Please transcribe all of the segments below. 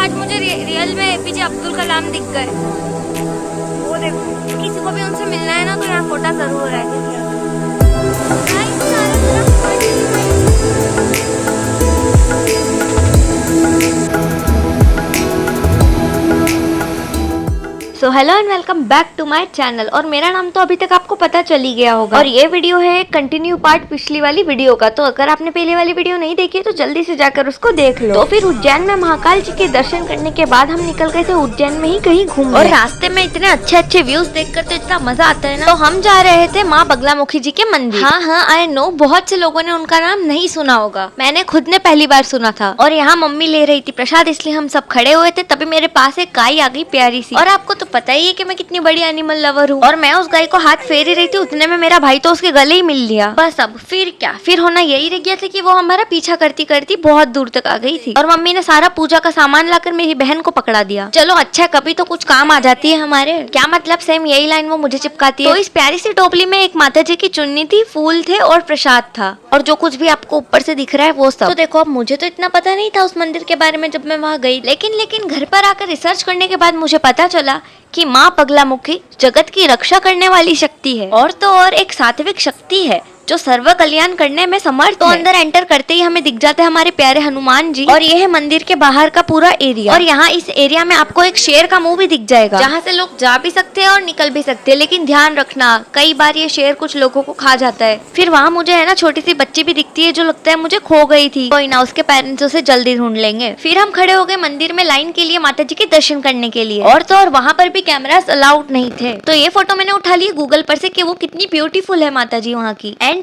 आज मुझे रियल में एपीजे अब्दुल कलाम दिख गए। वो देखो, किसी को भी उनसे मिलना है ना तो यहाँ कोटा जरूर है। So hello and welcome back to my channel. और मेरा नाम तो अभी तक आपको पता चल ही गया होगा और ये वीडियो है कंटिन्यू पार्ट पिछली वाली वीडियो का। तो अगर आपने पहले वाली वीडियो नहीं देखी है तो जल्दी से जाकर उसको देख लो। तो फिर उज्जैन में महाकाल जी के दर्शन करने के बाद हम निकल गए थे उज्जैन में ही कहीं घूमने। और रास्ते में इतने अच्छे अच्छे व्यूज देखकर तो इतना मजा आता है ना। तो हम जा रहे थे माँ बगलामुखी जी के मंदिर। हाँ आई नो, बहुत से लोगों ने उनका नाम नहीं सुना होगा, मैंने खुद ने पहली बार सुना था। और यहाँ मम्मी ले रही थी प्रसाद, इसलिए हम सब खड़े हुए थे। तभी मेरे पास एक गाय आ गई प्यारी सी। और आपको तो पता ही है कि मैं कितनी बड़ी एनिमल लवर हूँ। और मैं उस गाय को हाथ फेर ही रही थी, उतने में मेरा भाई तो उसके गले ही मिल लिया। बस अब फिर क्या, फिर होना यही रह गया था कि वो हमारा पीछा करती करती बहुत दूर तक आ गई थी। और मम्मी ने सारा पूजा का सामान लाकर मेरी बहन को पकड़ा दिया। चलो अच्छा, कभी तो कुछ काम आ जाती है हमारे। क्या मतलब, सेम यही लाइन वो मुझे चिपकाती है। तो इस प्यारी सी टोपली में एक माता जी की चुन्नी थी, फूल थे और प्रसाद था। और जो कुछ भी आपको ऊपर से दिख रहा है वो सब। तो देखो, अब मुझे तो इतना पता नहीं था उस मंदिर के बारे में जब मैं वहाँ गई। लेकिन घर पर आकर रिसर्च करने के बाद मुझे पता चला कि माँ बगलामुखी जगत की रक्षा करने वाली शक्ति है। और तो और एक सात्विक शक्ति है जो सर्व कल्याण करने में समर्थ तो अंदर एंटर करते ही हमें दिख जाते हैं हमारे प्यारे हनुमान जी। और ये है मंदिर के बाहर का पूरा एरिया। और यहाँ इस एरिया में आपको एक शेर का मुंह भी दिख जाएगा, जहाँ से लोग जा भी सकते हैं और निकल भी सकते हैं। लेकिन ध्यान रखना, कई बार ये शेर कुछ लोगों को खा जाता है। फिर वहाँ मुझे है ना छोटी सी बच्ची भी दिखती है जो लगता है मुझे खो गई थी। कोई ना, उसके पेरेंट्स उसे जल्दी ढूंढ लेंगे। फिर हम खड़े हो गए मंदिर में लाइन के लिए माता जी के दर्शन करने के लिए। और तो और वहाँ पर भी कैमरास अलाउड नहीं थे। तो ये फोटो मैंने उठा ली गूगल पर से कि वो कितनी ब्यूटीफुल है माता जी वहाँ की। And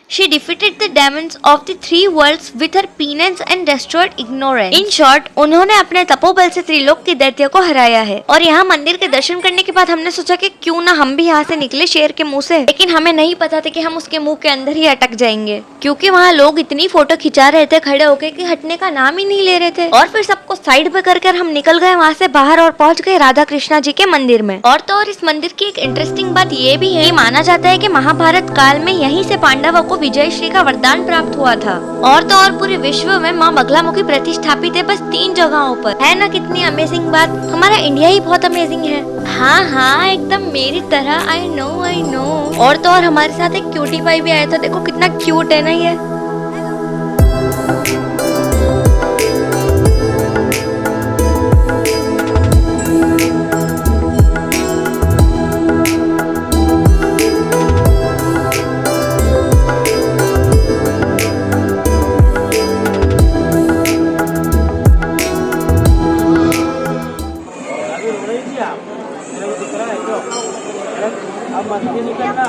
she defeated the demons of the three worlds with her penance and destroyed ignorance. In short, उन्होंने अपने तपोबल से त्रिलोक के दैत्य को हराया है। और यहाँ मंदिर के दर्शन करने के बाद हमने सोचा कि क्यों ना हम भी यहाँ से निकले शेर के मुंह से। लेकिन हमें नहीं पता था कि हम उसके मुंह के अंदर ही अटक जाएंगे, क्योंकि वहाँ लोग इतनी फोटो खिंचा रहे थे खड़े होके कि हटने का नाम ही नहीं ले रहे थे। और फिर सबको साइड पे कर हम निकल गए वहाँ से बाहर और पहुँच गए राधा कृष्णा जी के मंदिर में। और तो और इस मंदिर की एक इंटरेस्टिंग बात ये भी है, माना जाता है कि महाभारत काल में यहीं से पांडवों को विजय श्री का वरदान प्राप्त हुआ था। और तो और पूरे विश्व में माँ बगलामुखी प्रतिष्ठापित है बस 3 जगहों पर। है ना कितनी अमेजिंग बात। हमारा इंडिया ही बहुत अमेजिंग है। हाँ एकदम मेरी तरह। I know. और तो और हमारे साथ एक क्यूटी भाई भी आया था, देखो कितना क्यूट है ना ये। अब मस्ती नहीं करना,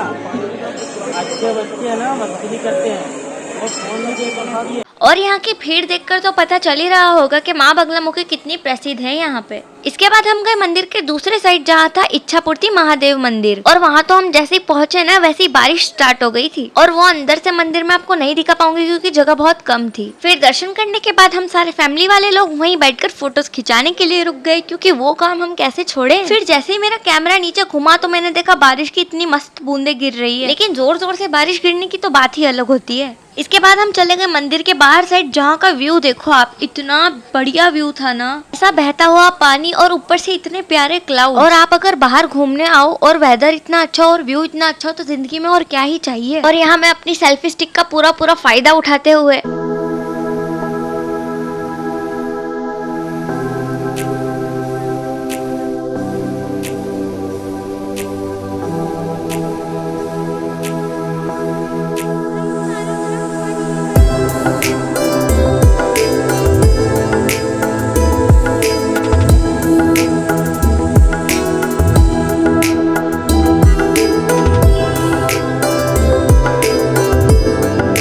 अच्छे बच्चे है ना मस्ती नहीं करते हैं और फोन में देखना। और यहाँ की भीड़ देखकर तो पता चल ही रहा होगा कि माँ बगलामुखी कितनी प्रसिद्ध है यहाँ पे। इसके बाद हम गए मंदिर के दूसरे साइड जहाँ था इच्छापूर्ति महादेव मंदिर। और वहाँ तो हम जैसे ही पहुंचे ना वैसे ही बारिश स्टार्ट हो गई थी। और वो अंदर से मंदिर में आपको नहीं दिखा पाऊंगी क्योंकि जगह बहुत कम थी। फिर दर्शन करने के बाद हम सारे फैमिली वाले लोग वहीं बैठकर फोटोज खिंचाने के लिए रुक गए, क्योंकि वो काम हम कैसे छोड़े। फिर जैसे ही मेरा कैमरा नीचे घुमा तो मैंने देखा बारिश की इतनी मस्त बूंदे गिर रही है। लेकिन जोर जोर से बारिश गिरने की तो बात ही अलग होती है। इसके बाद हम चले गए मंदिर के बाहर साइड, जहाँ का व्यू देखो आप, इतना बढ़िया व्यू था ना। ऐसा बहता हुआ पानी और ऊपर से इतने प्यारे क्लाउड। और आप अगर बाहर घूमने आओ और वेदर इतना अच्छा और व्यू इतना अच्छा हो तो जिंदगी में और क्या ही चाहिए। और यहाँ मैं अपनी सेल्फी स्टिक का पूरा फायदा उठाते हुए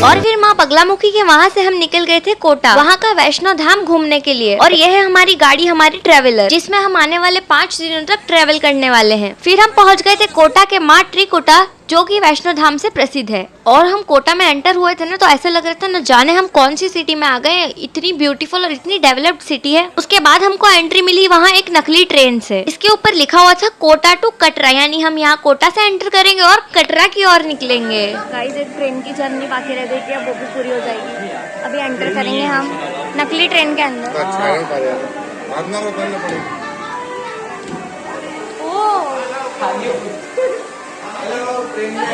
और फिर माँ बगलामुखी के वहाँ से हम निकल गए थे कोटा, वहाँ का वैष्णो धाम घूमने के लिए। और यह है हमारी गाड़ी, हमारी ट्रेवलर, जिसमें हम आने वाले 5 दिनों तक ट्रेवल करने वाले हैं। फिर हम पहुँच गए थे कोटा के माँ त्रिकुटा, जो कि वैष्णो धाम से प्रसिद्ध है। और हम कोटा में एंटर हुए थे ना तो ऐसा लग रहा था न जाने हम कौन सी सिटी में आ गए, इतनी ब्यूटीफुल और इतनी डेवलप्ड सिटी है। उसके बाद हमको एंट्री मिली वहाँ एक नकली ट्रेन से। इसके ऊपर लिखा हुआ था कोटा टू कटरा, यानी हम यहाँ कोटा से एंटर करेंगे और कटरा की ओर निकलेंगे। गाइस, एक ट्रेन की जर्नी बाकी रह गई थी, अब वो भी पूरी हो जाएगी। अभी एंटर करेंगे हम नकली ट्रेन के अंदर। भागना और करना पड़ेगा।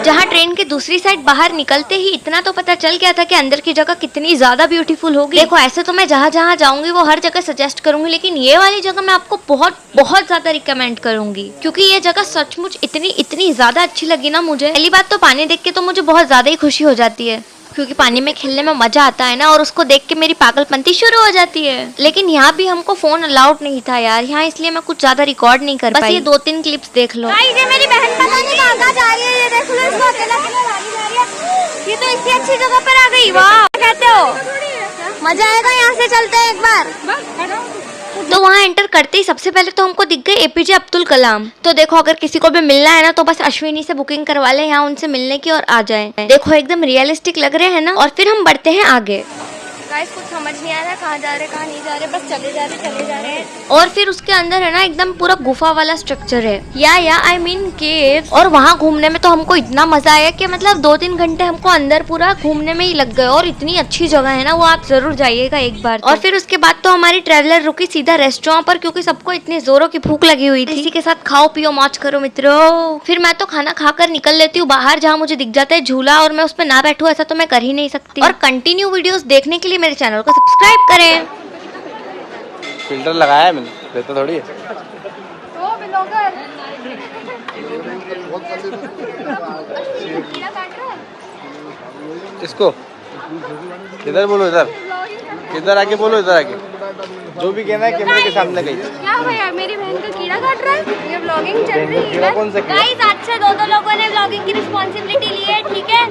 जहाँ ट्रेन की दूसरी साइड बाहर निकलते ही इतना तो पता चल गया था कि अंदर की जगह कितनी ज्यादा ब्यूटीफुल होगी। देखो ऐसे तो मैं जहाँ जहाँ जाऊंगी वो हर जगह सजेस्ट करूंगी, लेकिन ये वाली जगह मैं आपको बहुत बहुत ज्यादा रिकमेंड करूंगी, क्योंकि ये जगह सचमुच इतनी ज्यादा अच्छी लगी ना मुझे। पहली बात तो पानी देख के तो मुझे बहुत ज्यादा ही खुशी हो जाती है, क्योंकि पानी में खेलने में मजा आता है ना, और उसको देख के मेरी पागलपंती शुरू हो जाती है। लेकिन यहाँ भी हमको फोन अलाउड नहीं था यार यहाँ, इसलिए मैं कुछ ज्यादा रिकॉर्ड नहीं कर पाई। ये 2-3 क्लिप्स देख लो। ये मेरी बहन पता नहीं कहाँ जा रही है, ये देख लो इसको अकेला अकेला भागी जा रही है। ये तो इतनी अच्छी जगह पर आ गई, वाह कहते हो मजा आएगा, यहाँ से चलते हैं एक बार। तो वहाँ एंटर करते ही सबसे पहले तो हमको दिख गए एपीजे अब्दुल कलाम। तो देखो अगर किसी को भी मिलना है ना तो बस अश्विनी से बुकिंग करवा ले यहाँ उनसे मिलने की और आ जाए। देखो एकदम रियलिस्टिक लग रहे हैं ना। और फिर हम बढ़ते हैं आगे। गाइस कुछ समझ नहीं आ रहा कहाँ जा रहे कहाँ नहीं जा रहे, बस चले जा रहे हैं। और फिर उसके अंदर है ना एकदम पूरा गुफा वाला स्ट्रक्चर है, या आई मीन केव। और वहाँ घूमने में तो हमको इतना मजा आया कि मतलब 2-3 घंटे हमको अंदर पूरा घूमने में ही लग गए। और इतनी अच्छी जगह है ना, वो आप जरूर जाइएगा एक बार। और फिर उसके बाद तो हमारी ट्रेवलर रुकी सीधा रेस्टोरेंट पर, क्योंकि सबको इतनी जोरों की भूख लगी हुई थी। इसी के साथ खाओ पियो मौज करो मित्रों। फिर मैं तो खाना खाकर निकल लेती हूँ बाहर, जहाँ मुझे दिख जाता है झूला और मैं उसमें ना बैठूं, ऐसा तो मैं कर ही नहीं सकती। और कंटिन्यू वीडियोस देखने के लिए मेरे चैनल को सब्सक्राइब करें। फिल्टर लगाया है मैंने, रहता थोड़ी है। किसको? इधर बोलो, इधर आके बोलो, इधर आके जो भी कहना है कैमरे के सामने कही। क्या भैया मेरी बहन का कीड़ा काट रहा है, ये व्लॉगिंग चल रही है। कीड़ा कौन सा कीड़ा? गाइस आज से 2 लोगों ने व्लॉगिंग की रिस्पॉन्सिबिलिटी ली है, ठीक है।